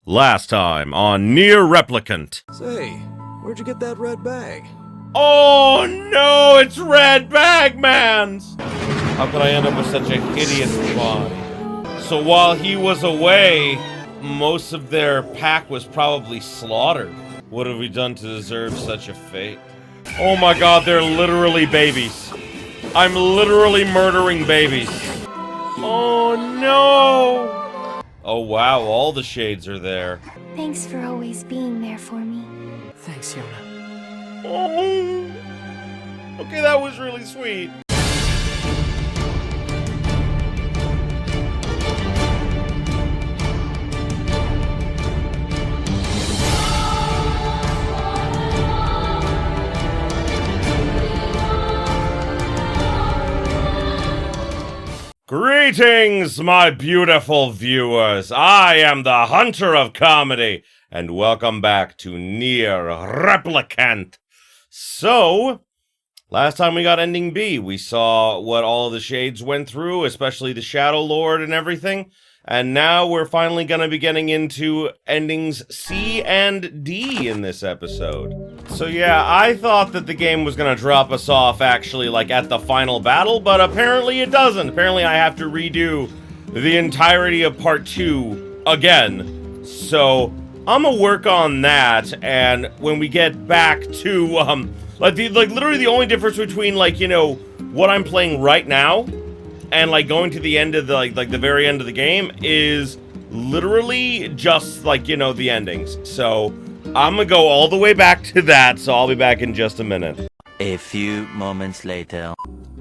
Last time on Nier Replicant. Say, where'd you get that red bag? Oh no, it's Red Bagman's! How could I end up with such a hideous body? So while he was away, most of their pack was probably slaughtered. What have we done to deserve such a fate? Oh my god, they're literally babies. I'm literally murdering babies. Oh no! Oh wow, all the shades are there. Thanks for always being there for me. Thanks, Yona. Oh. Okay, that was really sweet. Greetings, my beautiful viewers. I am the Hunter of Comedy, and welcome back to Nier Replicant. So, last time we got ending B, we saw what all of the shades went through, especially the Shadow Lord and everything, and now we're finally going to be getting into endings C and D in this episode. So yeah, I thought that the game was going to drop us off actually like at the final battle, but apparently it doesn't. Apparently I have to redo the entirety of part 2 again. So I'm gonna work on that, and when we get back to literally the only difference between what I'm playing right now and going to the end of the the very end of the game is literally just the endings. So I'm gonna go all the way back to that, so I'll be back in just a minute. A few moments later.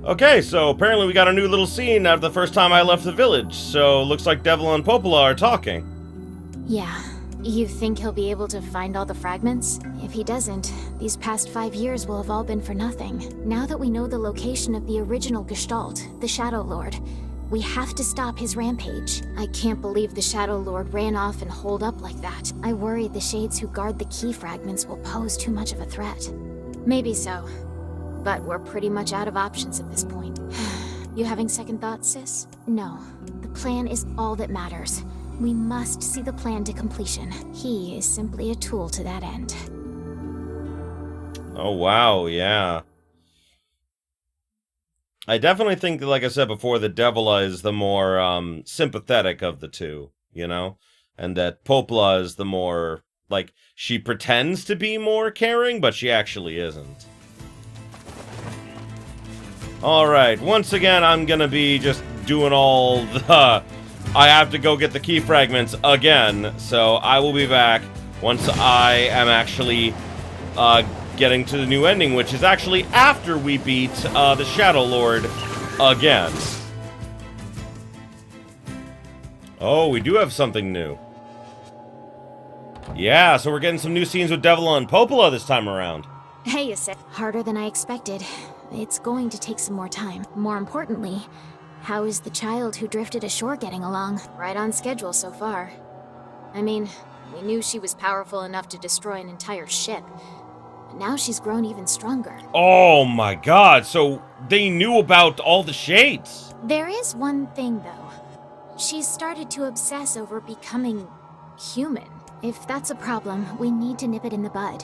Okay, so apparently we got a new little scene after the first time I left the village, so looks like Devil and Popola are talking. Yeah. You think he'll be able to find all the fragments? If he doesn't, these past 5 years will have all been for nothing. Now that we know the location of the original Gestalt, the Shadow Lord, we have to stop his rampage. I can't believe the Shadow Lord ran off and holed up like that. I worry the shades who guard the key fragments will pose too much of a threat. Maybe so, but we're pretty much out of options at this point. You having second thoughts, sis? No, the plan is all that matters. We must see the plan to completion. He is simply a tool to that end. Oh wow, yeah. I definitely think, like I said before, that Devila is the more sympathetic of the two, you know? And that Popola is the more, she pretends to be more caring, but she actually isn't. Alright, once again, I'm gonna be just doing all the... I have to go get the key fragments again, so I will be back once I am actually getting to the new ending, which is actually after we beat the Shadow Lord again. Oh, we do have something new. Yeah, so we're getting some new scenes with Devila and Popola this time around. Hey, you said harder than I expected. It's going to take some more time. More importantly, how is the child who drifted ashore getting along? Right on schedule so far. I mean, we knew she was powerful enough to destroy an entire ship. But now she's grown even stronger. Oh my god, so they knew about all the shades. There is one thing, though. She's started to obsess over becoming human. If that's a problem, we need to nip it in the bud.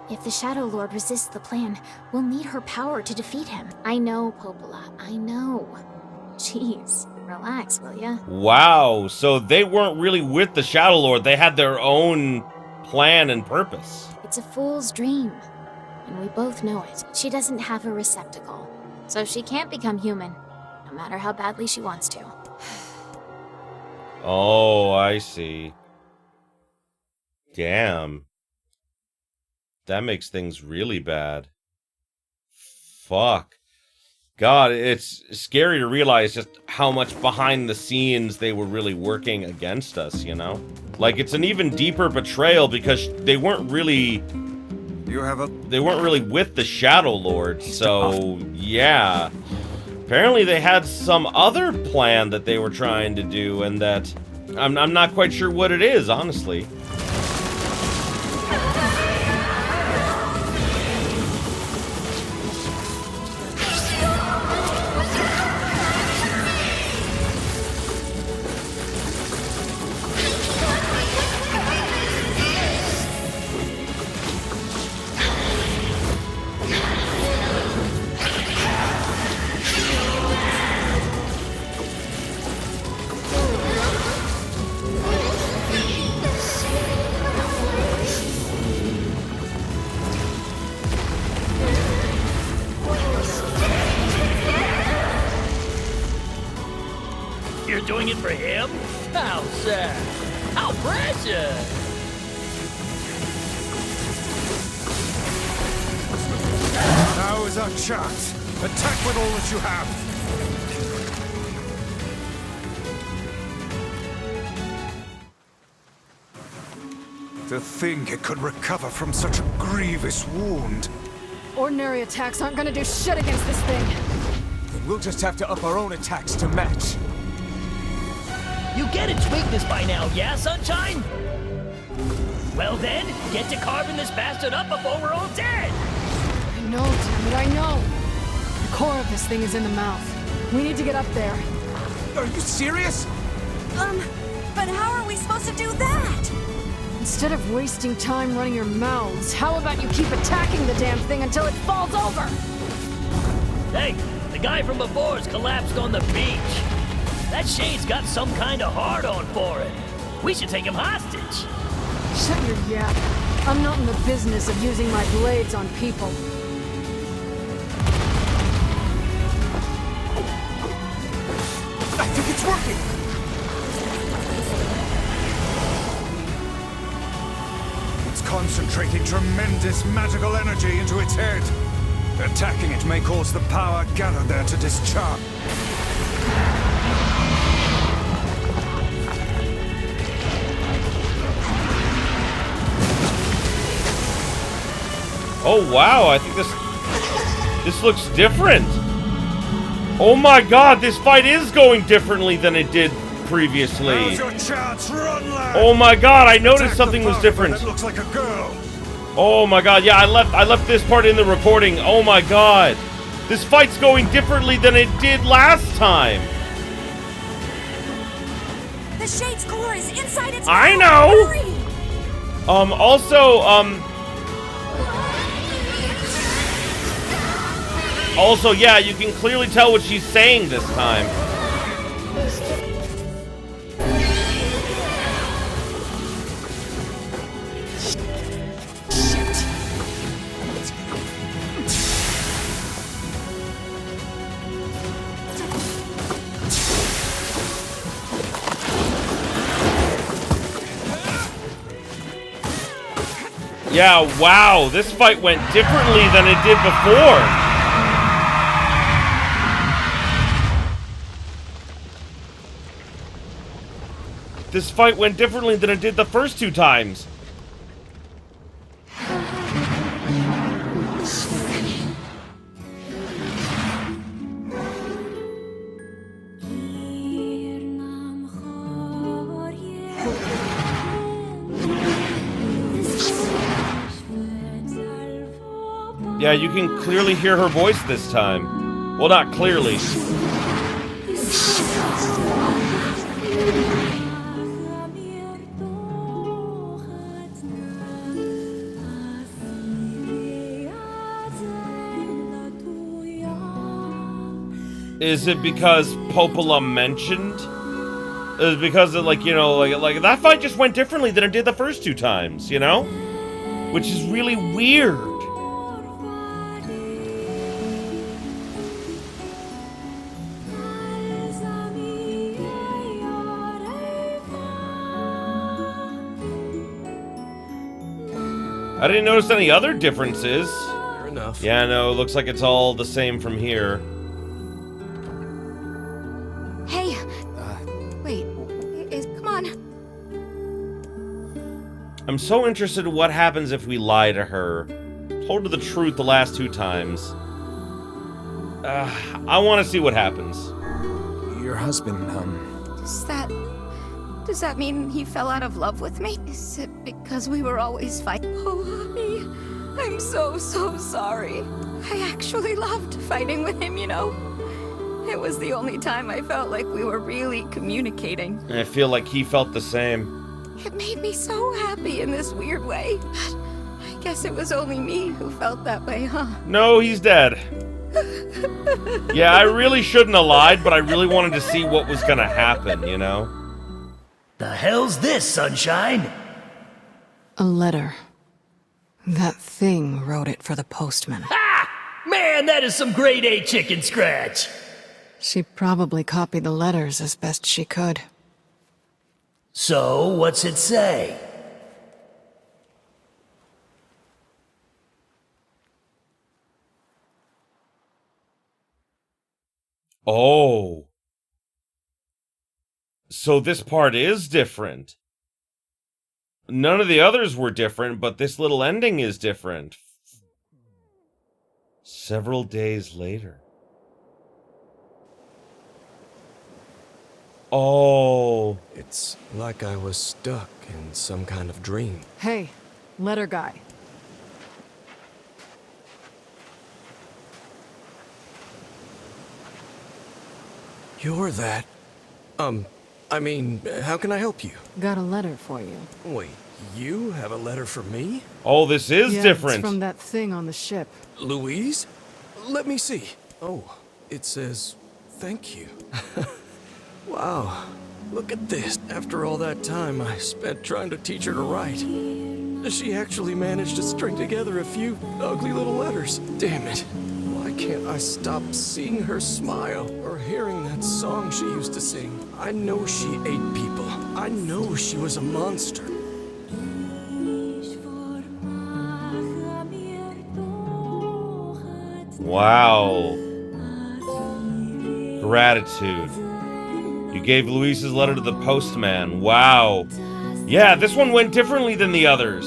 If the Shadow Lord resists the plan, we'll need her power to defeat him. I know, Popola, I know. Jeez, relax, will ya? Wow, so they weren't really with the Shadow Lord. They had their own plan and purpose. It's a fool's dream, and we both know it. She doesn't have a receptacle, so she can't become human, no matter how badly she wants to. Oh, I see. Damn. That makes things really bad. Fuck. God, it's scary to realize just how much behind the scenes they were really working against us, you know? It's an even deeper betrayal because they weren't really... They weren't really with the Shadow Lord, so yeah. Apparently they had some other plan that they were trying to do, and that... I'm not quite sure what it is, honestly. working for him? How sad. How precious. Now is our chance. Attack with all that you have. To think it could recover from such a grievous wound. Ordinary attacks aren't gonna do shit against this thing. Then we'll just have to up our own attacks to match. You get its weakness by now, yeah, Sunshine? Well then, get to carving this bastard up before we're all dead! I know, damn it, I know. The core of this thing is in the mouth. We need to get up there. Are you serious? But how are we supposed to do that? Instead of wasting time running your mouths, how about you keep attacking the damn thing until it falls over? Hey, the guy from before's collapsed on the beach. That shade's got some kind of hard-on for it. We should take him hostage. Shut your yap. I'm not in the business of using my blades on people. I think it's working! It's concentrating tremendous magical energy into its head. Attacking it may cause the power gathered there to discharge. Oh wow, I think this looks different. Oh my god, this fight is going differently than it did previously. Now's your chance, run, lad. Oh my god, I noticed Attack something the was partner different. that looks like a girl. Oh my god, yeah, I left this part in the recording. Oh my god. This fight's going differently than it did last time. The Shade's core is inside its I mouth. know. Hurry! Also, yeah, you can clearly tell what she's saying this time. Yeah, wow, this fight went differently than it did before. This fight went differently than it did the first two times. Yeah, you can clearly hear her voice this time. Well, not clearly. Is it because Popola mentioned? Is it because of, like, you know, like that fight just went differently than it did the first two times, you know? Which is really weird. I didn't notice any other differences. Fair enough. Yeah, no, it looks like it's all the same from here. Hey! Wait. Come on. I'm so interested in what happens if we lie to her. Told her the truth the last two times. I want to see what happens. Your husband, Does that mean he fell out of love with me? Is it because we were always fighting? Oh, honey. I'm so sorry. I actually loved fighting with him, you know? It was the only time I felt like we were really communicating. And I feel like he felt the same. It made me so happy in this weird way. But I guess it was only me who felt that way, huh? No, he's dead. Yeah, I really shouldn't have lied, but I really wanted to see what was gonna happen, you know? The hell's this, Sunshine? A letter. That thing wrote it for the postman. Ha! Man, that is some grade A chicken scratch. She probably copied the letters as best she could. So, what's it say? Oh. So this part is different. None of the others were different, but this little ending is different. Several days later. Oh. It's like I was stuck in some kind of dream. Hey, letter guy. You're that. I mean, how can I help you? Got a letter for you. Wait, you have a letter for me? Oh, this is Yeah, different. it's from that thing on the ship. Louise? Let me see. Oh, it says, thank you. Wow, look at this. After all that time I spent trying to teach her to write, she actually managed to string together a few ugly little letters. Damn it. Why can't I stop seeing her smile or hearing that song she used to sing? I know she ate people. I know she was a monster. Wow. Gratitude. You gave Luis's letter to the postman. Wow. Yeah, this one went differently than the others.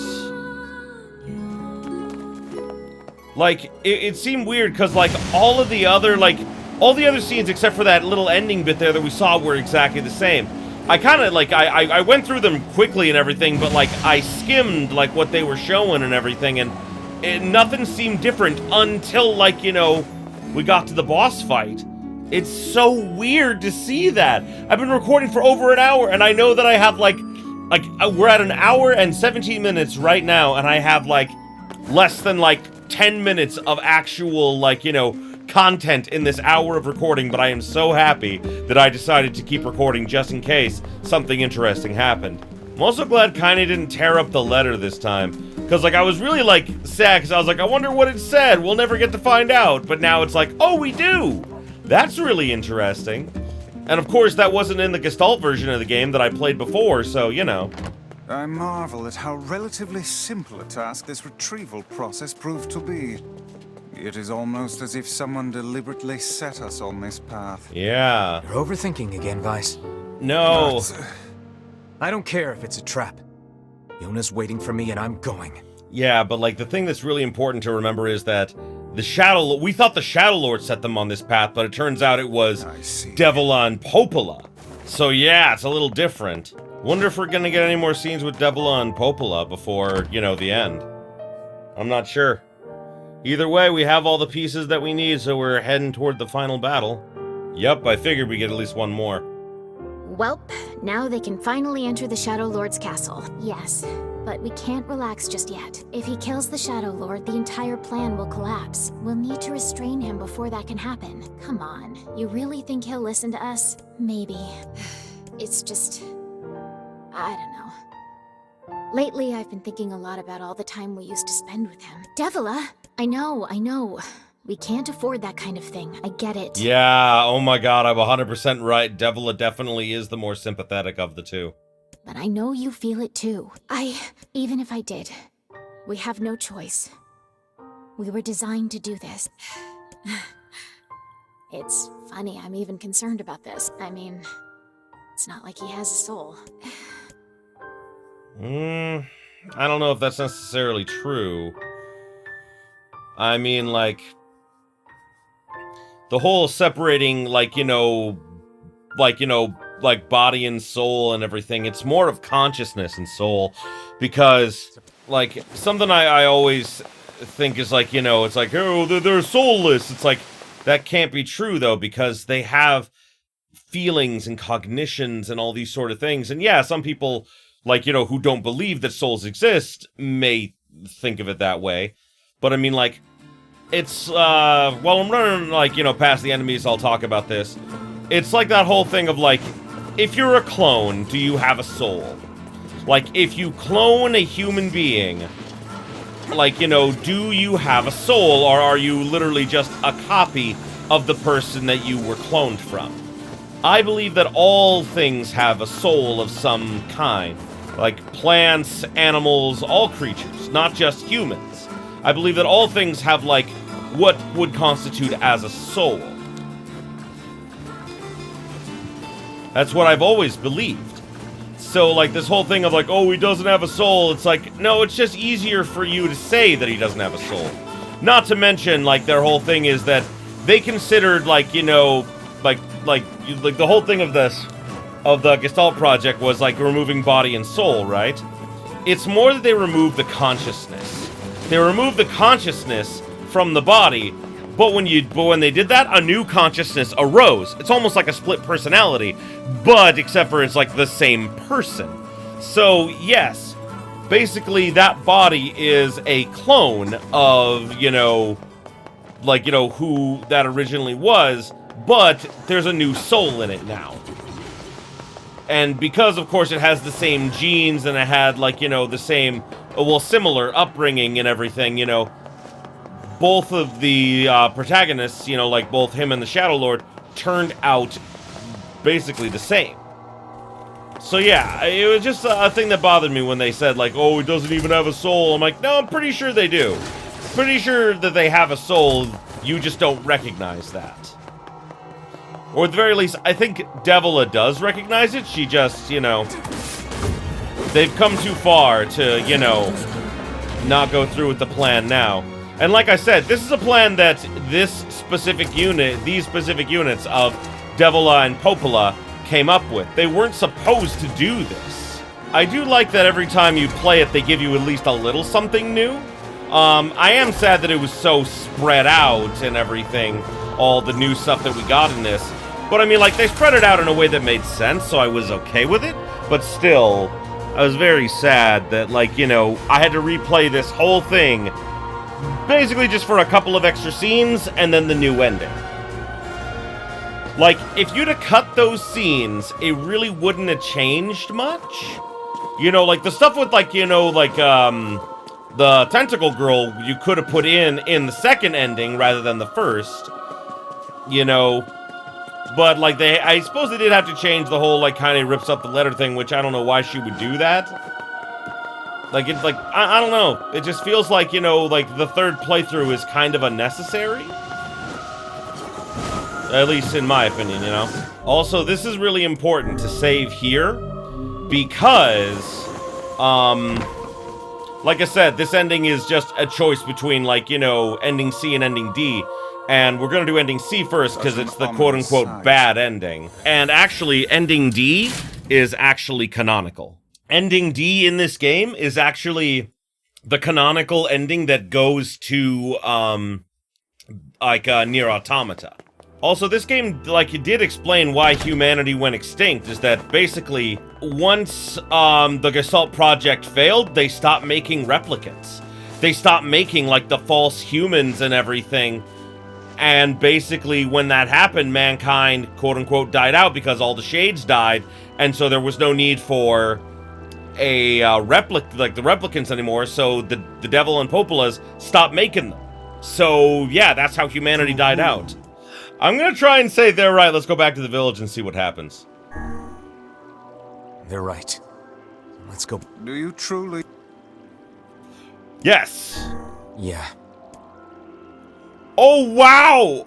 Like, it seemed weird because, like, all the other scenes except for that little ending bit there that we saw were exactly the same. I kind of, like, I went through them quickly and everything, but, like, I skimmed, like, what they were showing and everything, and nothing seemed different until, like, you know, we got to the boss fight. It's so weird to see that. I've been recording for over an hour, and I know that I have, like, we're at an hour and 17 minutes right now, and I have, like, less than, like, 10 minutes of actual, like, you know, content in this hour of recording, but I am so happy that I decided to keep recording just in case something interesting happened. I'm also glad Kaine didn't tear up the letter this time, because, like, I was really, like, sad, because I was like, I wonder what it said, we'll never get to find out, but now it's like, oh, we do! That's really interesting. And of course, that wasn't in the Gestalt version of the game that I played before, so, you know. I marvel at how relatively simple a task this retrieval process proved to be. It is almost as if someone deliberately set us on this path. Yeah. You're overthinking again, Vice. No. I don't care if it's a trap. Yona's waiting for me and I'm going. Yeah, but, like, the thing that's really important to remember is that we thought the Shadow Lord set them on this path, but it turns out it was Devilon Popola. So yeah, it's a little different. Wonder if we're gonna get any more scenes with Devilon Popola before, you know, the end. I'm not sure. Either way, we have all the pieces that we need, so we're heading toward the final battle. Yup, I figured we'd get at least one more. Welp, now they can finally enter the Shadow Lord's castle. Yes, but we can't relax just yet. If he kills the Shadow Lord, the entire plan will collapse. We'll need to restrain him before that can happen. Come on, you really think he'll listen to us? Maybe. It's just... I don't know. Lately, I've been thinking a lot about all the time we used to spend with him. Devila! I know. We can't afford that kind of thing. I get it. Yeah, oh my god, I'm 100% right. Devila definitely is the more sympathetic of the two. But I know you feel it too. Even if I did, we have no choice. We were designed to do this. It's funny, I'm even concerned about this. I mean, it's not like he has a soul. I don't know if that's necessarily true. I mean, like, the whole separating, like body and soul and everything, it's more of consciousness and soul, because, like, something I always think is, like, you know, it's like, oh, they're soulless. It's like, that can't be true, though, because they have feelings and cognitions and all these sort of things, and yeah, some people, like, you know, who don't believe that souls exist may think of it that way, but I mean, like, it's, while I'm running, like, you know, past the enemies, I'll talk about this. It's like that whole thing of, like, if you're a clone, do you have a soul? Like, if you clone a human being, like, you know, do you have a soul, or are you literally just a copy of the person that you were cloned from. I believe that all things have a soul of some kind, like plants, animals, all creatures, not just humans. I believe that all things have, like, what would constitute as a soul. That's what I've always believed. So, like, this whole thing of, like, oh, he doesn't have a soul, it's like, no, it's just easier for you to say that he doesn't have a soul. Not to mention, like, their whole thing is that they considered, like, you know, like the whole thing of the Gestalt project was, like, removing body and soul, right? It's more that they removed the consciousness. They removed the consciousness from the body, but when they did that, a new consciousness arose. It's almost like a split personality, but except for it's like the same person. So, yes, basically that body is a clone of, you know, like, you know, who that originally was, but there's a new soul in it now. And because, of course, it has the same genes and it had, like, you know, the same, well, similar upbringing and everything, you know, both of the protagonists, you know, like both him and the Shadow Lord, turned out basically the same. So yeah, it was just a thing that bothered me when they said, like, oh, he doesn't even have a soul. I'm like, no, I'm pretty sure they do. Pretty sure that they have a soul, you just don't recognize that. Or at the very least, I think Devila does recognize it. She just, you know, they've come too far to, you know, not go through with the plan now. And like I said, this is a plan that these specific units of Devila and Popola came up with. They weren't supposed to do this. I do like that every time you play it, they give you at least a little something new. I am sad that it was so spread out and everything, all the new stuff that we got in this. But I mean, like, they spread it out in a way that made sense, so I was okay with it. But still, I was very sad that, like, you know, I had to replay this whole thing basically just for a couple of extra scenes and then the new ending. Like, if you'd have cut those scenes, it really wouldn't have changed much. You know, like, the stuff with, like, you know, like, the tentacle girl you could have put in the second ending rather than the first. You know, but, like, I suppose they did have to change the whole, like, kind of rips up the letter thing, which I don't know why she would do that. Like, it's like, I don't know. It just feels like, you know, like, the third playthrough is kind of unnecessary. At least in my opinion, you know. Also, this is really important to save here, because, like I said, this ending is just a choice between, like, you know, ending C and ending D. And we're gonna do ending C first, because it's the quote-unquote bad ending. And actually, ending D is actually canonical. Ending D in this game is actually the canonical ending that goes to, like, Nier Automata. Also, this game, like, it did explain why humanity went extinct, is that basically, once, the Gestalt project failed, they stopped making replicants. They stopped making, like, the false humans and everything. And basically, when that happened, mankind, quote-unquote, died out because all the shades died, and so there was no need for a the replicants anymore, so the Devil and Popolas stopped making them. So, yeah, that's how humanity died out. I'm gonna try and say they're right. Let's go back to the village and see what happens. They're right. Let's go. Do you truly? Yes! Yeah. Oh, wow!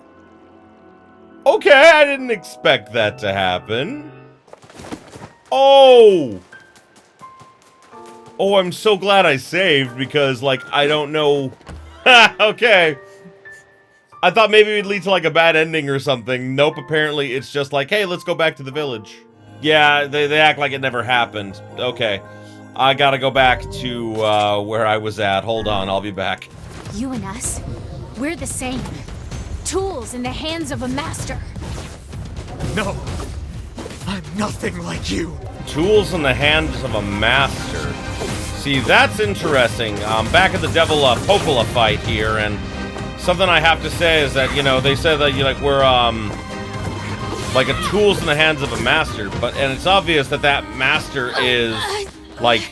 Okay, I didn't expect that to happen. Oh! Oh, I'm so glad I saved, because, like, I don't know... Okay. I thought maybe it'd lead to, like, a bad ending or something. Nope, apparently it's just like, hey, let's go back to the village. Yeah, they act like it never happened. Okay. I gotta go back to, where I was at. Hold on, I'll be back. You and us, we're the same. Tools in the hands of a master. No! I'm nothing like you! Tools in the hands of a master. See, that's interesting. Back at the Devil Popola fight here, and something I have to say is that, you know, they said that, we're, like, a tools in the hands of a master, and it's obvious that that master is, like,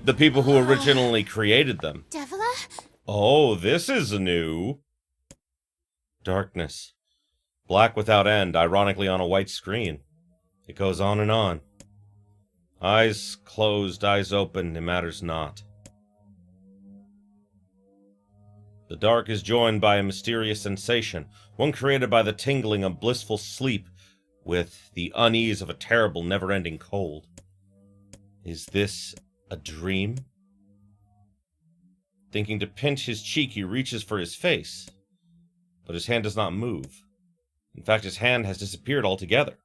the people who originally created them. Devila? Oh, this is new. Darkness. Black without end, ironically on a white screen. It goes on and on. Eyes closed, eyes open, it matters not. The dark is joined by a mysterious sensation, one created by the tingling of blissful sleep with the unease of a terrible, never-ending cold. Is this a dream? Thinking to pinch his cheek, he reaches for his face, but his hand does not move. In fact, his hand has disappeared altogether.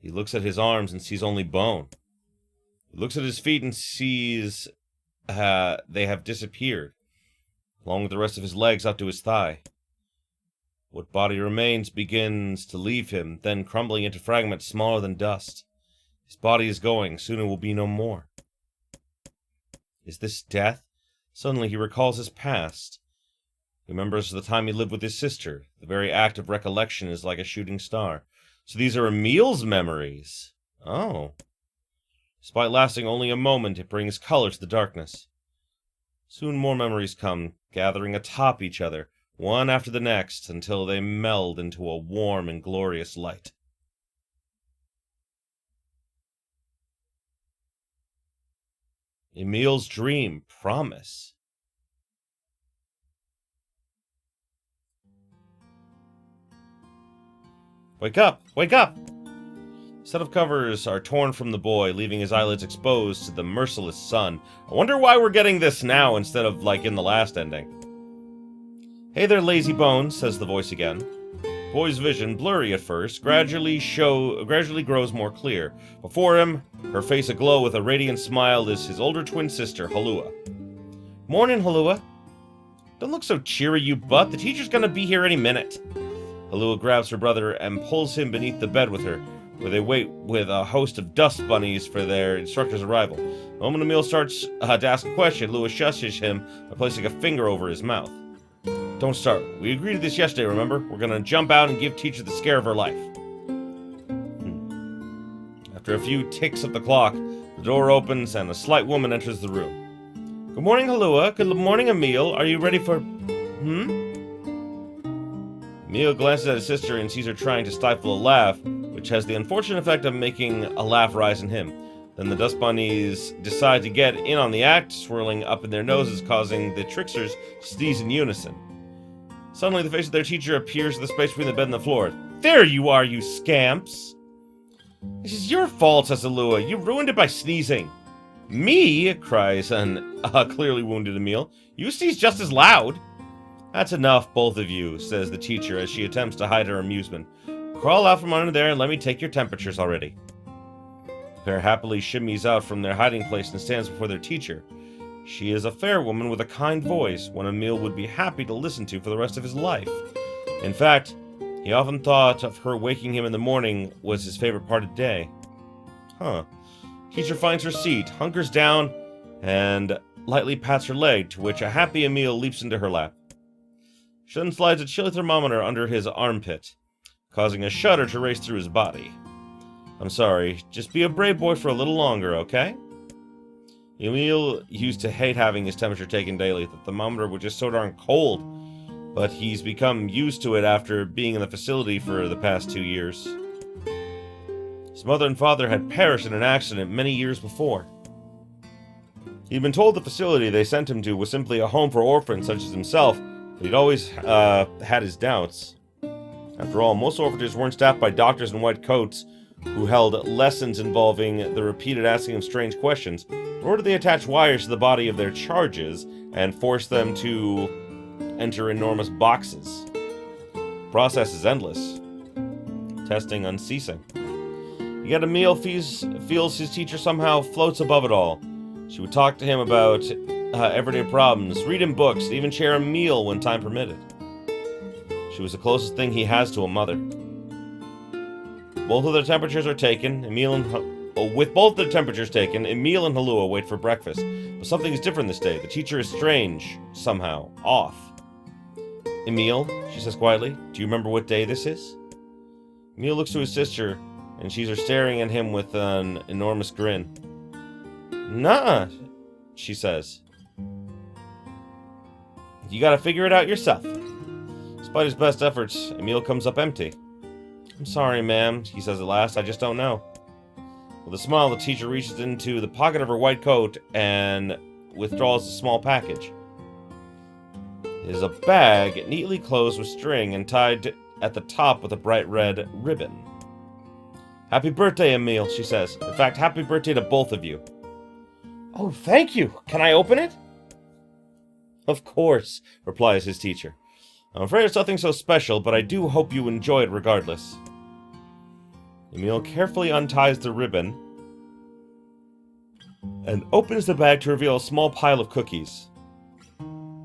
He looks at his arms and sees only bone. He looks at his feet and sees they have disappeared, along with the rest of his legs up to his thigh. What body remains begins to leave him, then crumbling into fragments smaller than dust. His body is going, soon it will be no more. Is this death? Suddenly he recalls his past. He remembers the time he lived with his sister. The very act of recollection is like a shooting star. So these are Emil's memories. Oh. Despite lasting only a moment, it brings color to the darkness. Soon more memories come, gathering atop each other, one after the next, until they meld into a warm and glorious light. Emil's dream, promise. Wake up! Wake up! A set of covers are torn from the boy, leaving his eyelids exposed to the merciless sun. I wonder why we're getting this now instead of like in the last ending. Hey there, lazy bones, says the voice again. Boy's vision, blurry at first, gradually grows more clear. Before him, her face aglow with a radiant smile, is his older twin sister, Halua. Morning, Halua. Don't look so cheery, you butt. The teacher's gonna be here any minute. Halua grabs her brother and pulls him beneath the bed with her, where they wait with a host of dust bunnies for their instructor's arrival. The moment Emil starts to ask a question, Halua shushes him by placing a finger over his mouth. Don't start. We agreed to this yesterday, remember? We're gonna jump out and give teacher the scare of her life. After a few ticks of the clock, the door opens and a slight woman enters the room. Good morning, Halua. Good morning, Emil. Are you ready for... Emil glances at his sister and sees her trying to stifle a laugh, which has the unfortunate effect of making a laugh rise in him. Then the dust bunnies decide to get in on the act, swirling up in their noses, causing the tricksters to sneeze in unison. Suddenly, the face of their teacher appears in the space between the bed and the floor. There you are, you scamps! This is your fault, says Halua. You ruined it by sneezing. Me? Cries an clearly wounded Emil. You sneeze just as loud. That's enough, both of you, says the teacher as she attempts to hide her amusement. Crawl out from under there and let me take your temperatures already. The pair happily shimmies out from their hiding place and stands before their teacher. She is a fair woman with a kind voice, one Emil would be happy to listen to for the rest of his life. In fact, he often thought of her waking him in the morning was his favorite part of the day. Teacher finds her seat, hunkers down, and lightly pats her leg, to which a happy Emil leaps into her lap. She then slides a chilly thermometer under his armpit, causing a shudder to race through his body. I'm sorry, just be a brave boy for a little longer, okay? Emil used to hate having his temperature taken daily. The thermometer was just so darn cold, but he's become used to it after being in the facility for the past 2 years. His mother and father had perished in an accident many years before. He'd been told the facility they sent him to was simply a home for orphans such as himself, but he'd always had his doubts. After all, most orphanages weren't staffed by doctors in white coats who held lessons involving the repeated asking of strange questions, nor did they attach wires to the body of their charges and force them to enter enormous boxes. The process is endless, testing unceasing. Yet Emil feels his teacher somehow floats above it all. She would talk to him about everyday problems, read him books, and even share a meal when time permitted. She was the closest thing he has to a mother. Both of their temperatures are taken. With both their temperatures taken, Emil and Halua wait for breakfast. But something is different this day. The teacher is strange, somehow, off. Emil, she says quietly, do you remember what day this is? Emil looks to his sister and sees her staring at him with an enormous grin. Nah, she says. You gotta figure it out yourself. Despite his best efforts, Emil comes up empty. I'm sorry, ma'am, he says at last. I just don't know. With a smile, the teacher reaches into the pocket of her white coat and withdraws a small package. It is a bag neatly closed with string and tied at the top with a bright red ribbon. Happy birthday, Emil, she says. In fact, happy birthday to both of you. Oh, thank you. Can I open it? Of course, replies his teacher. I'm afraid it's nothing so special, but I do hope you enjoy it regardless. Emil carefully unties the ribbon and opens the bag to reveal a small pile of cookies.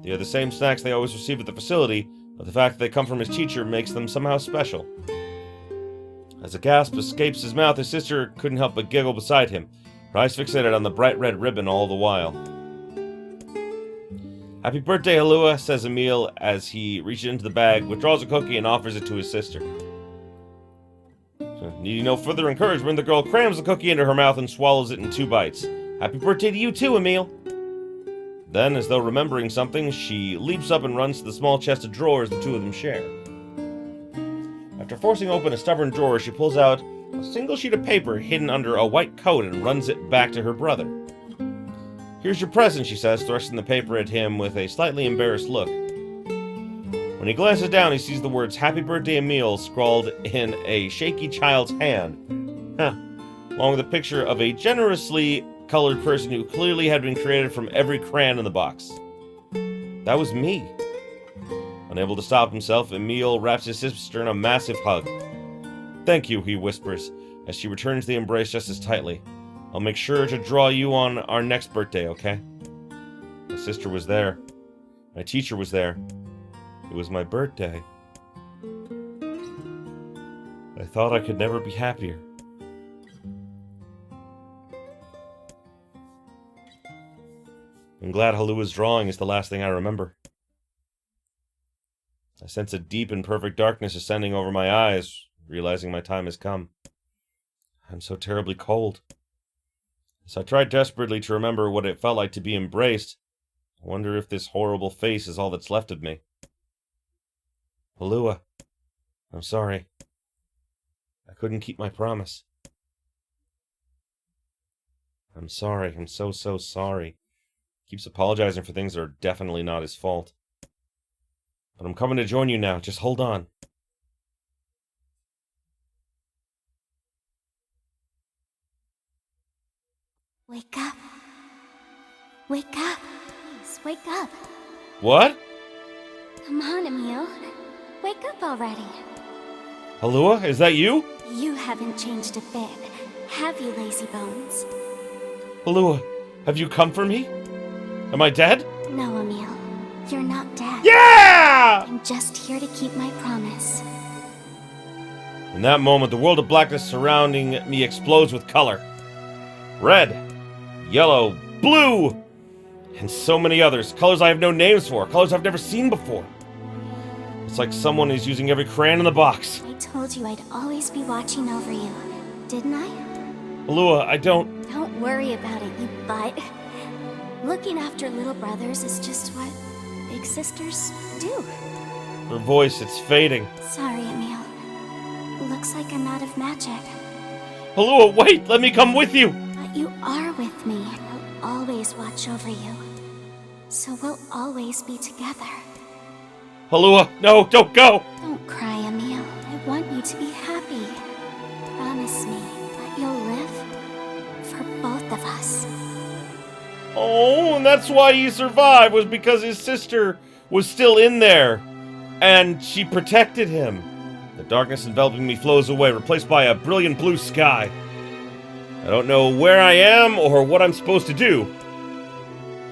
They are the same snacks they always receive at the facility, but the fact that they come from his teacher makes them somehow special. As a gasp escapes his mouth, his sister couldn't help but giggle beside him, her eyes fixated on the bright red ribbon all the while. Happy birthday, Halua, says Emil as he reaches into the bag, withdraws a cookie, and offers it to his sister. Needing no further encouragement, the girl crams the cookie into her mouth and swallows it in 2 bites. Happy birthday to you too, Emil! Then, as though remembering something, she leaps up and runs to the small chest of drawers the two of them share. After forcing open a stubborn drawer, she pulls out a single sheet of paper hidden under a white coat and runs it back to her brother. Here's your present, she says, thrusting the paper at him with a slightly embarrassed look. When he glances down, he sees the words Happy Birthday Emil scrawled in a shaky child's hand. Along with a picture of a generously colored person who clearly had been created from every crayon in the box. That was me. Unable to stop himself, Emil wraps his sister in a massive hug. Thank you, he whispers, as she returns the embrace just as tightly. I'll make sure to draw you on our next birthday, okay? My sister was there. My teacher was there. It was my birthday. I thought I could never be happier. I'm glad Halua's drawing is the last thing I remember. I sense a deep and perfect darkness ascending over my eyes, realizing my time has come. I'm so terribly cold. As I try desperately to remember what it felt like to be embraced, I wonder if this horrible face is all that's left of me. Halua, I'm sorry. I couldn't keep my promise. I'm sorry. I'm so sorry. Keeps apologizing for things that are definitely not his fault. But I'm coming to join you now. Just hold on. Wake up. Wake up. Please, wake up. What? Come on, Emil. Wake up already. Halua, is that you? You haven't changed a bit, have you, lazy bones? Halua, have you come for me? Am I dead? No, Emil. You're not dead. Yeah! I'm just here to keep my promise. In that moment, the world of blackness surrounding me explodes with color. Red, yellow, blue, and so many others. Colors I have no names for. Colors I've never seen before. It's like someone is using every crayon in the box. I told you I'd always be watching over you, didn't I? Halua, I don't... Don't worry about it, you butt. Looking after little brothers is just what big sisters do. Her voice, it's fading. Sorry, Emil. Looks like I'm out of magic. Halua, wait! Let me come with you! But you are with me. I'll always watch over you. So we'll always be together. Halua, no, don't go! Don't cry, Emil. I want you to be happy. Promise me that you'll live for both of us. Oh, and that's why he survived, was because his sister was still in there. And she protected him. The darkness enveloping me flows away, replaced by a brilliant blue sky. I don't know where I am or what I'm supposed to do.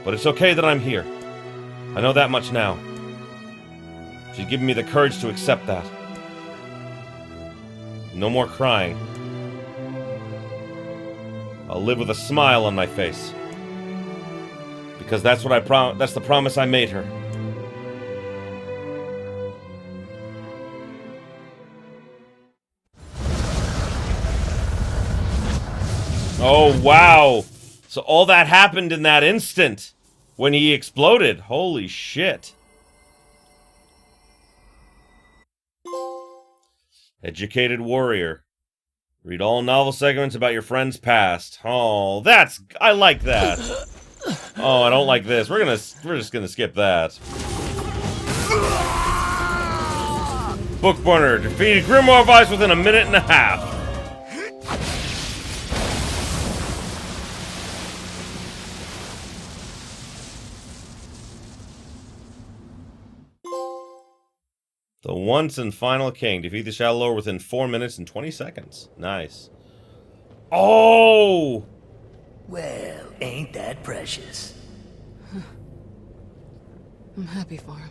But it's okay that I'm here. I know that much now. She's given me the courage to accept that. No more crying. I'll live with a smile on my face. Because that's what that's the promise I made her. Oh, wow. So all that happened in that instant when he exploded. Holy shit. Educated warrior. Read all novel segments about your friend's past. Oh, I like that. Oh, I don't like this. We're just gonna skip that. Book burner defeated Grimoire Vice within a minute and a half. The once and final king. Defeat the Shadow Lord within 4 minutes and 20 seconds. Nice. Oh! Well, ain't that precious. I'm happy for him.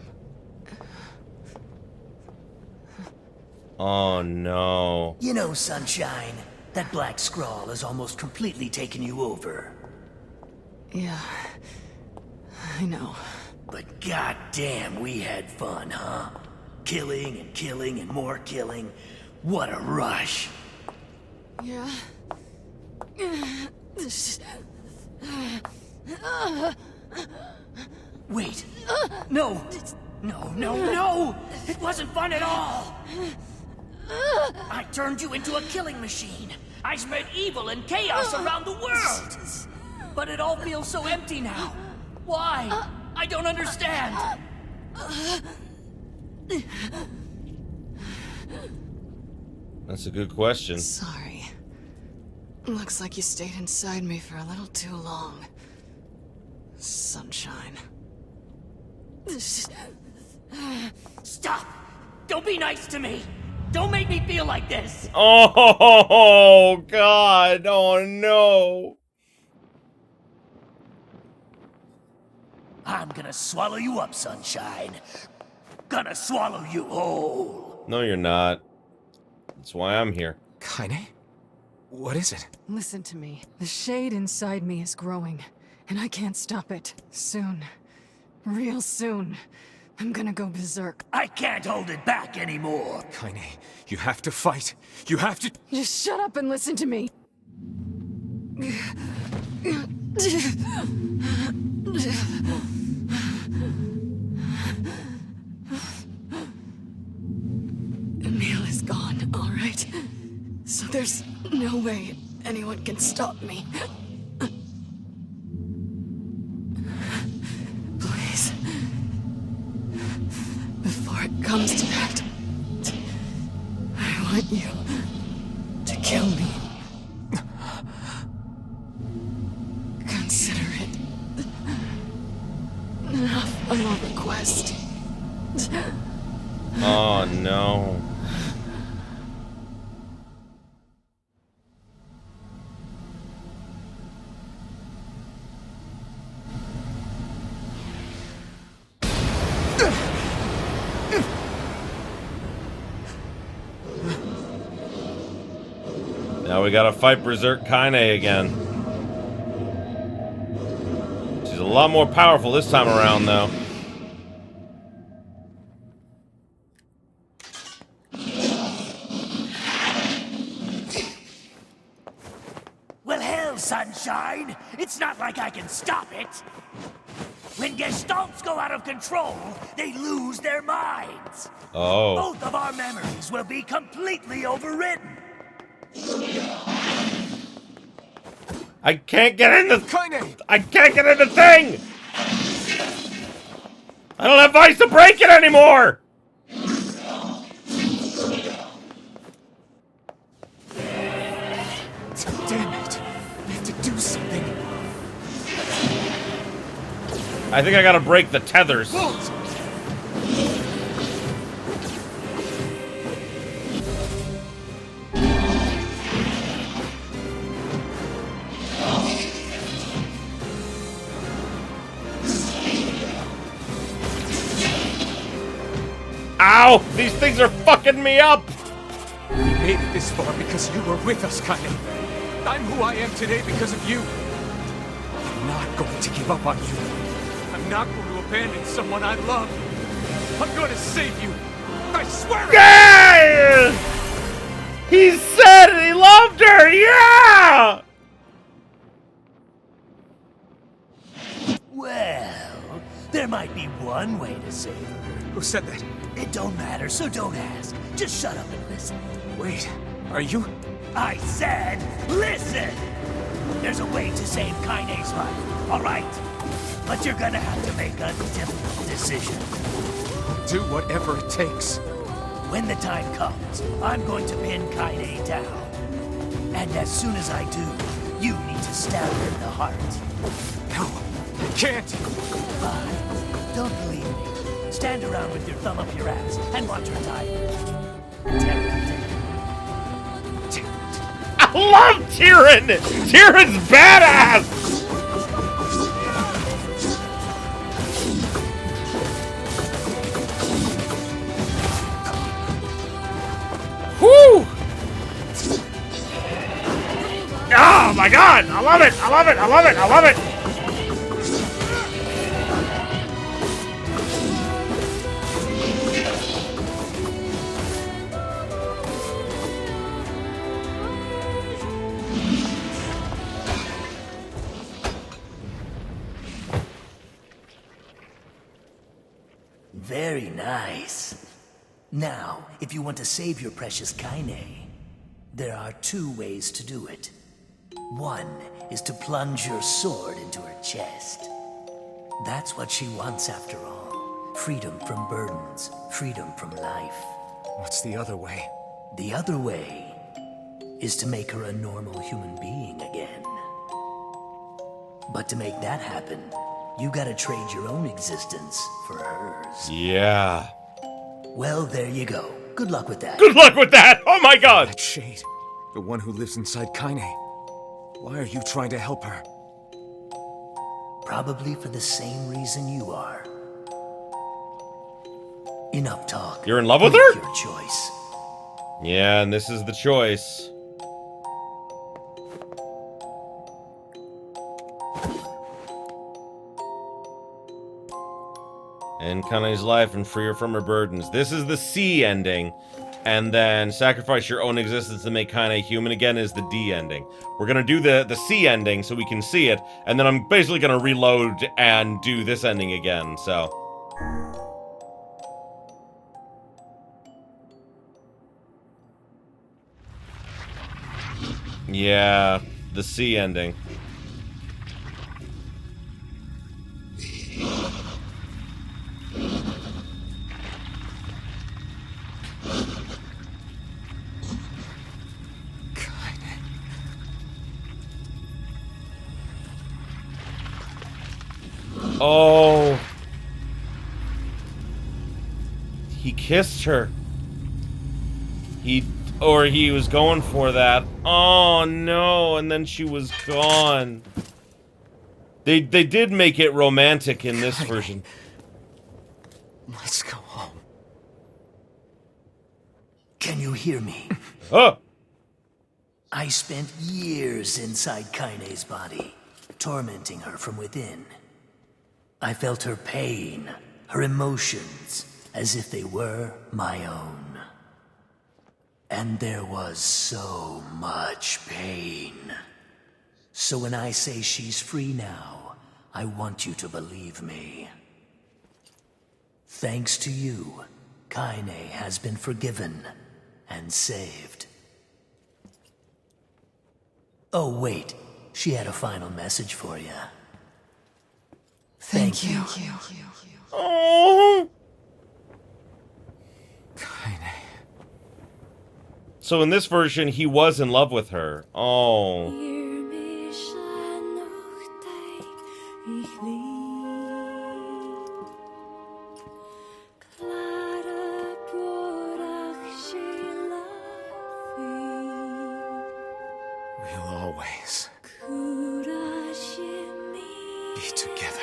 Oh no. You know, Sunshine, that black scrawl has almost completely taken you over. Yeah, I know. But goddamn, we had fun, huh? Killing and killing and more killing. What a rush. Yeah. Wait. No! No! It wasn't fun at all! I turned you into a killing machine. I spread evil and chaos around the world. But it all feels so empty now. Why? I don't understand. That's a good question. Sorry. Looks like you stayed inside me for a little too long. Sunshine. Stop! Don't be nice to me! Don't make me feel like this! Oh, God. Oh, no. I'm gonna swallow you up, Sunshine. Gonna swallow you whole. No, you're not. That's why I'm here. Kaine? What is it? Listen to me. The shade inside me is growing, and I can't stop it. Soon. Real soon. I'm gonna go berserk. I can't hold it back anymore. Kaine, you have to fight. You have to... Just shut up and listen to me. Emil is gone, all right? So there's no way anyone can stop me. Please. Before it comes to that, I want you to kill me. Consider it a final request. Oh, no. Now we gotta fight Berserk Kaine again. She's a lot more powerful this time around, though. Well, hell, Sunshine. It's not like I can stop it. When Gestalts go out of control, they lose their minds. Oh. Both of our memories will be completely overridden. I can't get in the... Kaine! I can't get in the thing! I don't have Vice to break it anymore! Damn it! I have to do something. I think I gotta break the tethers. Ow! These things are fucking me up! We made it this far because you were with us, Kaine. I'm who I am today because of you. I'm not going to give up on you. I'm not going to abandon someone I love. I'm going to save you. I swear it! Yeah! He said he loved her! Yeah! Well, There might be one way to save her. Who said that? It don't matter, so don't ask. Just shut up and listen. Wait, are you? I said, listen! There's a way to save Kaine's life, all right? But you're gonna have to make a difficult decision. Do whatever it takes. When the time comes, I'm going to pin Kaine down. And as soon as I do, you need to stab her in the heart. No, you can't. Fine. Don't believe me. Stand around with your thumb up your ass and watch her die. I love Tyrion! Tyrion's badass! Whew! Oh my god! I love it! I love it! I love it! I love it! Very nice. Now, if you want to save your precious Kaine, there are two ways to do it. One is to plunge your sword into her chest. That's what she wants after all. Freedom from burdens, freedom from life. What's the other way? The other way is to make her a normal human being again. But to make that happen, you gotta trade your own existence for hers. Yeah. Well, there you go. Good luck with that. Good luck with that! Oh my god! That shade. The one who lives inside Kaine. Why are you trying to help her? Probably for the same reason you are. Enough talk. You're in love with her? Make your choice. Yeah, and this is the choice. End Kaine's life and free her from her burdens. This is the C ending. And then sacrifice your own existence to make Kaine human again is the D ending. We're gonna do the C ending so we can see it, and then I'm basically gonna reload and do this ending again, so. Yeah, the C ending. Oh. He kissed her. He was going for that. Oh no, and then she was gone. They did make it romantic in this version. Let's go home. Can you hear me? Oh. I spent years inside Kaine's body, tormenting her from within. I felt her pain, her emotions, as if they were my own. And there was so much pain. So when I say she's free now, I want you to believe me. Thanks to you, Kaine has been forgiven and saved. Oh wait, she had a final message for you. Thank you. Oh. Kaine. So in this version, he was in love with her. Oh. We'll always be together.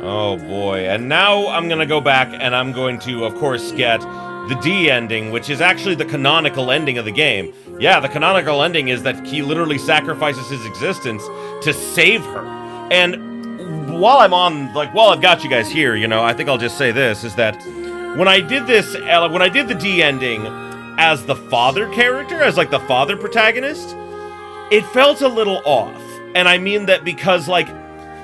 Oh boy, and now I'm gonna go back and I'm going to, of course, get the D ending, which is actually the canonical ending of the game. yeah, the canonical ending is that he literally sacrifices his existence to save her. And while I've got you guys here, you know, I think I'll just say this, is that when I did the D ending as the father character, as like the father protagonist, it felt a little off. And I mean that because, like,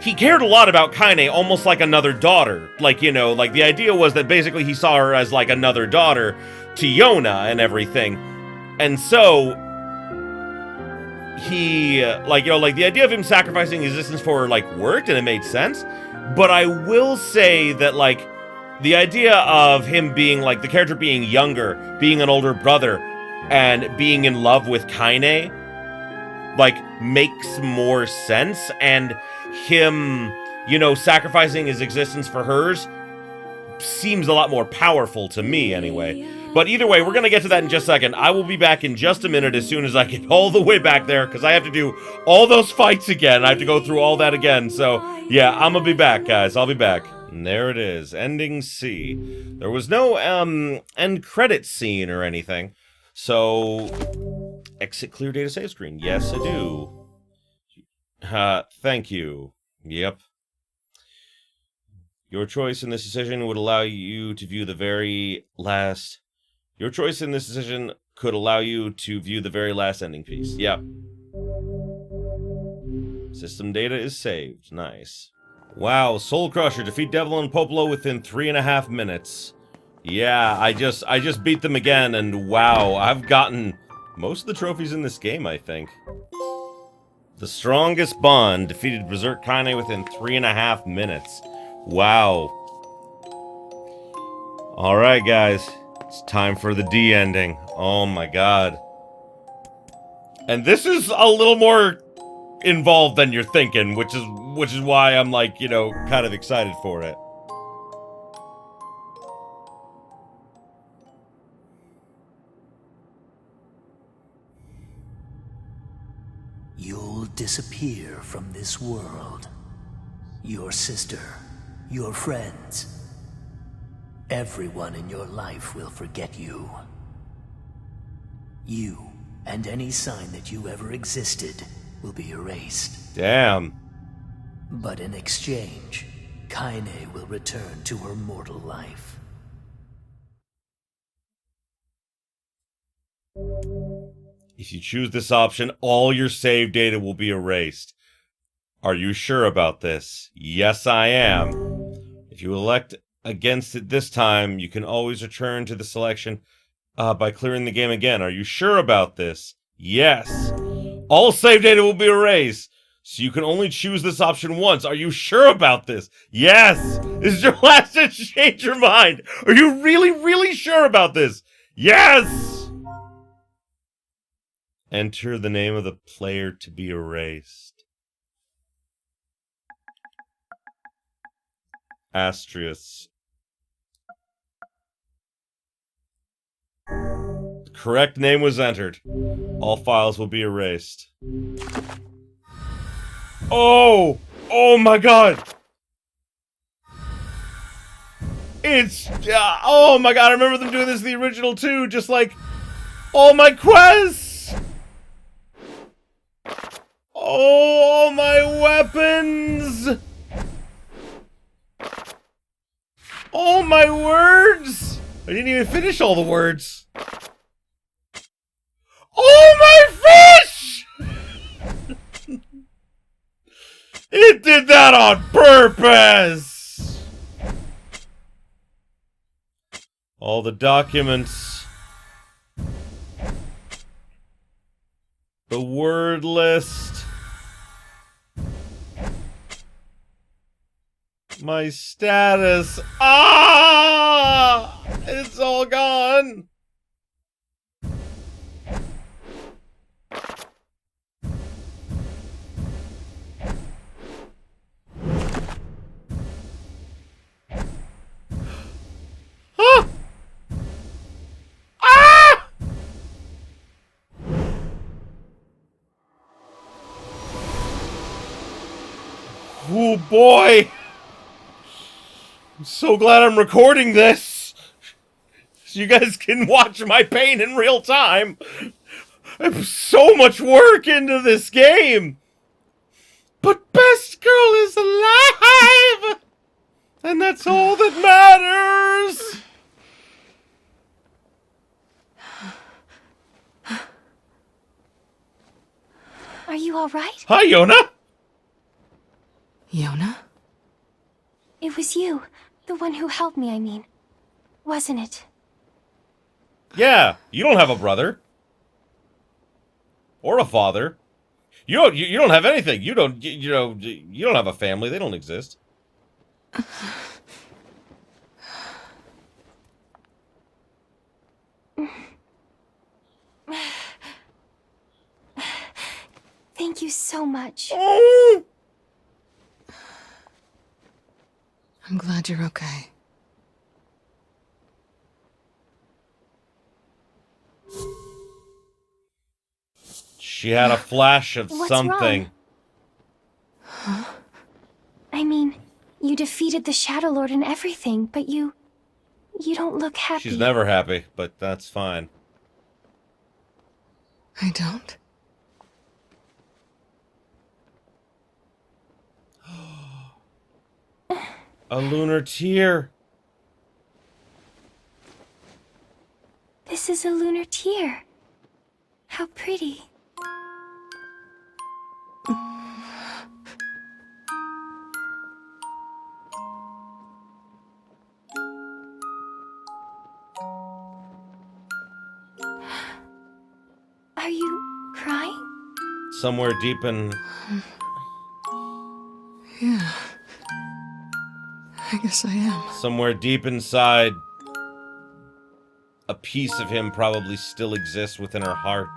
he cared a lot about Kaine, almost like another daughter. Like, you know, like the idea was that basically he saw her as like another daughter to Yona and everything. And so he, like, you know, like the idea of him sacrificing his existence for her, like, worked and it made sense. But I will say that, like, the idea of him being, like, the character being younger, being an older brother, and being in love with Kaine, like, makes more sense. And him, you know, sacrificing his existence for hers seems a lot more powerful to me, anyway. But either way, we're going to get to that in just a second. I will be back in just a minute as soon as I get all the way back there, because I have to do all those fights again. I have to go through all that again. So, yeah, I'm going to be back, guys. I'll be back. And there it is. Ending C. There was no, end credit scene or anything. So, exit clear data save screen. Yes, I do. Thank you. Yep. Your choice in this decision would allow you to view the very last... Your choice in this decision could allow you to view the very last ending piece. Yep. System data is saved. Nice. Wow, Soul Crusher. Defeat Devil and Popolo within 3.5 minutes. Yeah, I just beat them again, and wow, I've gotten most of the trophies in this game, I think. The Strongest Bond defeated Berserk Kaine within 3.5 minutes. Wow. Alright, guys. It's time for the D ending. Oh my god. And this is a little more involved than you're thinking, which is why I'm, like, you know, kind of excited for it. You'll disappear from this world. Your sister, your friends, everyone in your life will forget you. You and any sign that you ever existed will be erased. Damn. But in exchange, Kaine will return to her mortal life. If you choose this option, all your save data will be erased. Are you sure about this? Yes, I am. If you elect against it this time, you can always return to the selection by clearing the game again. Are you sure about this? Yes. All save data will be erased, so you can only choose this option once. Are you sure about this? Yes. This is your last chance to change your mind. Are you really, really sure about this? Yes. Enter the name of the player to be erased. Astrius. The correct name was entered. All files will be erased. Oh! Oh my god! It's... oh my god, I remember them doing this in the original too, just like... all my quests! Oh, all my weapons! All my words! I didn't even finish all the words. Oh, my fish! It did that on purpose! All the documents. The word list. My status. Ah! It's all gone. Ah! Ah! Oh boy. I'm so glad I'm recording this, so you guys can watch my pain in real time. I put so much work into this game. But Best Girl is alive! And that's all that matters! Are you alright? Hi, Yona! Yona? It was you. The one who helped me, I mean. Wasn't it? Yeah, you don't have a brother. Or a father. You don't have anything. You don't have a family. They don't exist. Thank you so much. Oh. I'm glad you're okay. She had a flash of What's something. wrong? Huh? I mean, you defeated the Shadow Lord and everything, but you don't look happy. She's never happy, but that's fine. I don't? A lunar tear. This is a lunar tear. How pretty. Are you crying? Somewhere deep in... Yeah. I guess I am. Somewhere deep inside, a piece of him probably still exists within her heart.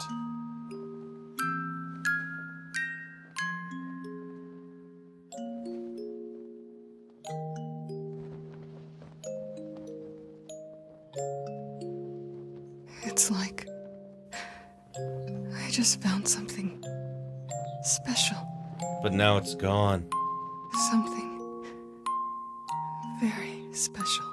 It's like I just found something special. But now it's gone. Something very special.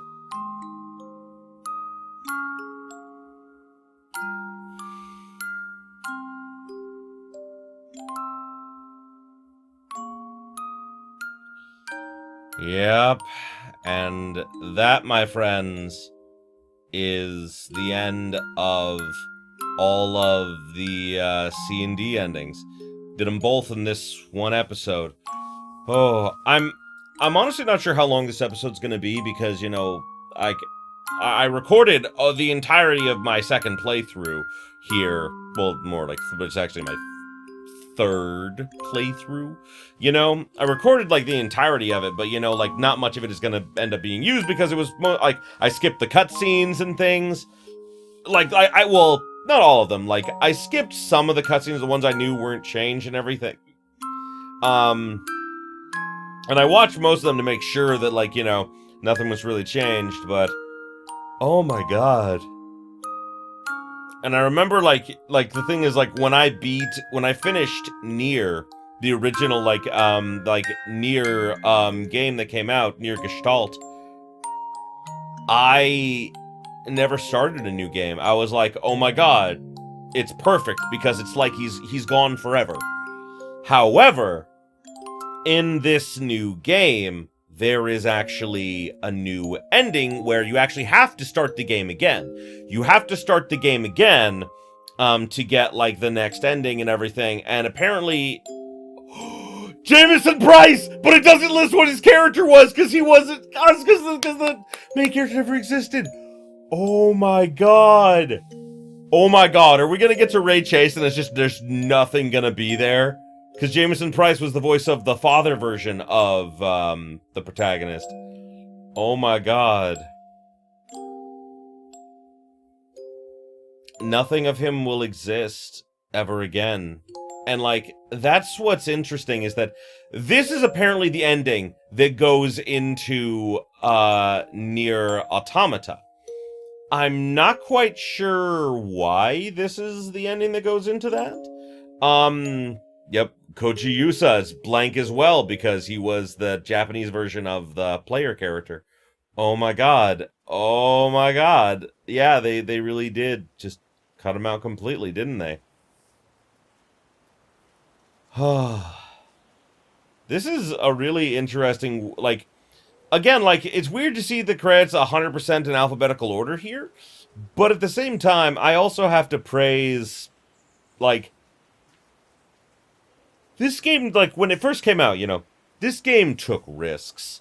Yep. And that, my friends, is the end of all of the C and D endings. Did them both in this one episode. Oh, I'm honestly not sure how long this episode's gonna be because, you know, I recorded the entirety of my second playthrough here. Well, more like, but it's actually my third playthrough. You know, I recorded like the entirety of it, but you know, like not much of it is gonna end up being used because it was like I skipped the cutscenes and things. Like well, not all of them. Like I skipped some of the cutscenes, the ones I knew weren't changed and everything. And I watched most of them to make sure that, like, you know, nothing was really changed, but... Oh my god. And I remember, like, the thing is, like, when I finished Nier, the original, Nier, game that came out, Nier Gestalt, I never started a new game. I was like, oh my god, it's perfect, because it's like he's gone forever. However... in this new game, there is actually a new ending where you actually have to start the game again. You have to start the game again to get, like, the next ending and everything. And apparently... Jameson Price! But it doesn't list what his character was because he wasn't... because the main character never existed. Oh my god. Oh my god. Are we gonna get to Ray Chase and it's just there's nothing gonna be there? Because Jameson Price was the voice of the father version of the protagonist. Oh my god. Nothing of him will exist ever again. And, like, that's what's interesting, is that this is apparently the ending that goes into Nier Automata. I'm not quite sure why this is the ending that goes into that. Yep, Koji Yusa is blank as well, because he was the Japanese version of the player character. Oh my god. Oh my god. Yeah, they really did just cut him out completely, didn't they? This is a really interesting, like, again, like, it's weird to see the credits 100% in alphabetical order here, but at the same time, I also have to praise, like, this game, like, when it first came out, you know, this game took risks.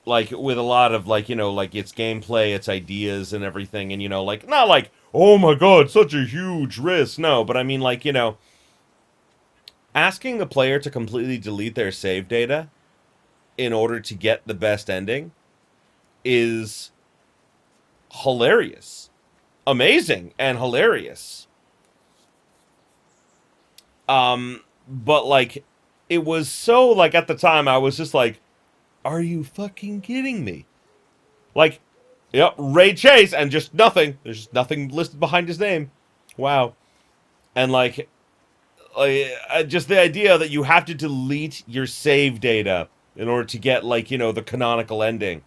Like, with a lot of, like, you know, like, its gameplay, its ideas and everything, and, you know, like, not like, oh my god, such a huge risk, no, but I mean, like, you know, asking the player to completely delete their save data in order to get the best ending is hilarious. Amazing and hilarious. But, like, it was so, like, at the time, I was just like, are you fucking kidding me? Like, yep, Ray Chase, and just nothing. There's just nothing listed behind his name. Wow. And, like, just the idea that you have to delete your save data in order to get, like, you know, the canonical ending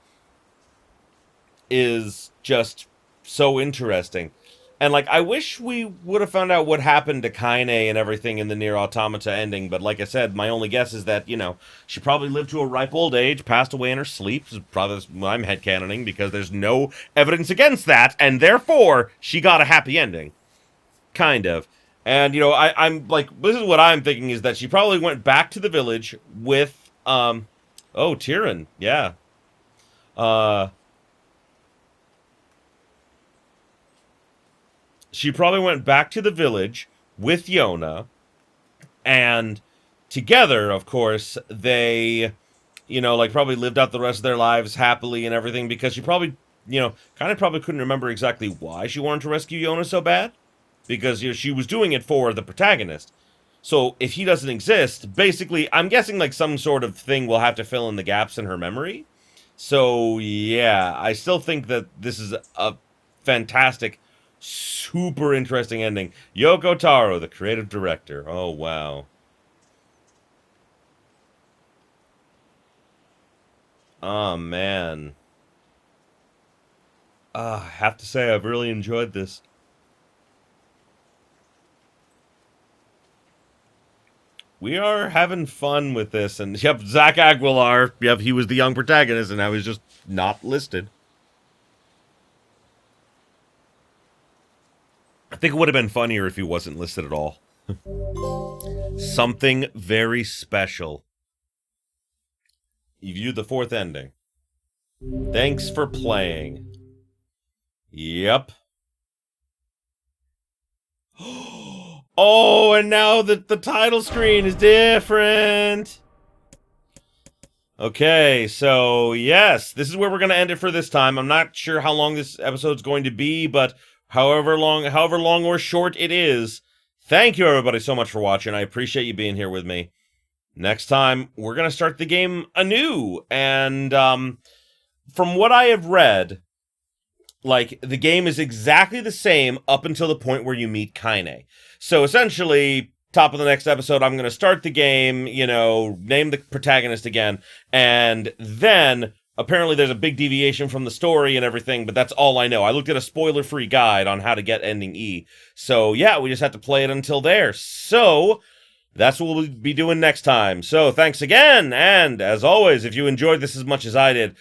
is just so interesting. And, like, I wish we would have found out what happened to Kaine and everything in the Nier Automata ending, but like I said, my only guess is that, you know, she probably lived to a ripe old age, passed away in her sleep, probably what I'm headcanoning, because there's no evidence against that, and therefore, she got a happy ending. Kind of. And, you know, I'm, like, this is what I'm thinking, is that she probably went back to the village with, oh, Tyrion, yeah. She probably went back to the village with Yona, and together, of course, they, you know, like, probably lived out the rest of their lives happily and everything, because she probably, you know, kind of probably couldn't remember exactly why she wanted to rescue Yona so bad, because, you know, she was doing it for the protagonist. So, if he doesn't exist, basically, I'm guessing, like, some sort of thing will have to fill in the gaps in her memory. So, yeah, I still think that this is a fantastic, super interesting ending. Yoko Taro, the creative director. Oh, wow. Oh, man. I have to say, I've really enjoyed this. We are having fun with this, and yep, Zach Aguilar, yep, he was the young protagonist, and now he's just not listed. I think it would have been funnier if he wasn't listed at all. Something very special. You viewed the fourth ending. Thanks for playing. Yep. Oh, and now the title screen is different. Okay, so yes, this is where we're going to end it for this time. I'm not sure how long this episode's going to be, but however long or short it is, thank you everybody so much for watching. I appreciate you being here with me. Next time, we're going to start the game anew, and from what I have read, like, the game is exactly the same up until the point where you meet Kaine. So essentially, top of the next episode, I'm going to start the game, you know, name the protagonist again, and then apparently there's a big deviation from the story and everything, but that's all I know. I looked at a spoiler-free guide on how to get ending E. So yeah, we just have to play it until there. So that's what we'll be doing next time. So thanks again, and as always, if you enjoyed this as much as I did,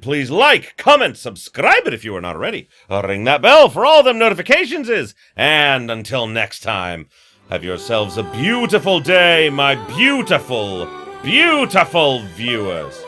please like, comment, subscribe it if you are not already. Ring that bell for all them notifications and until next time, have yourselves a beautiful day, my beautiful, beautiful viewers.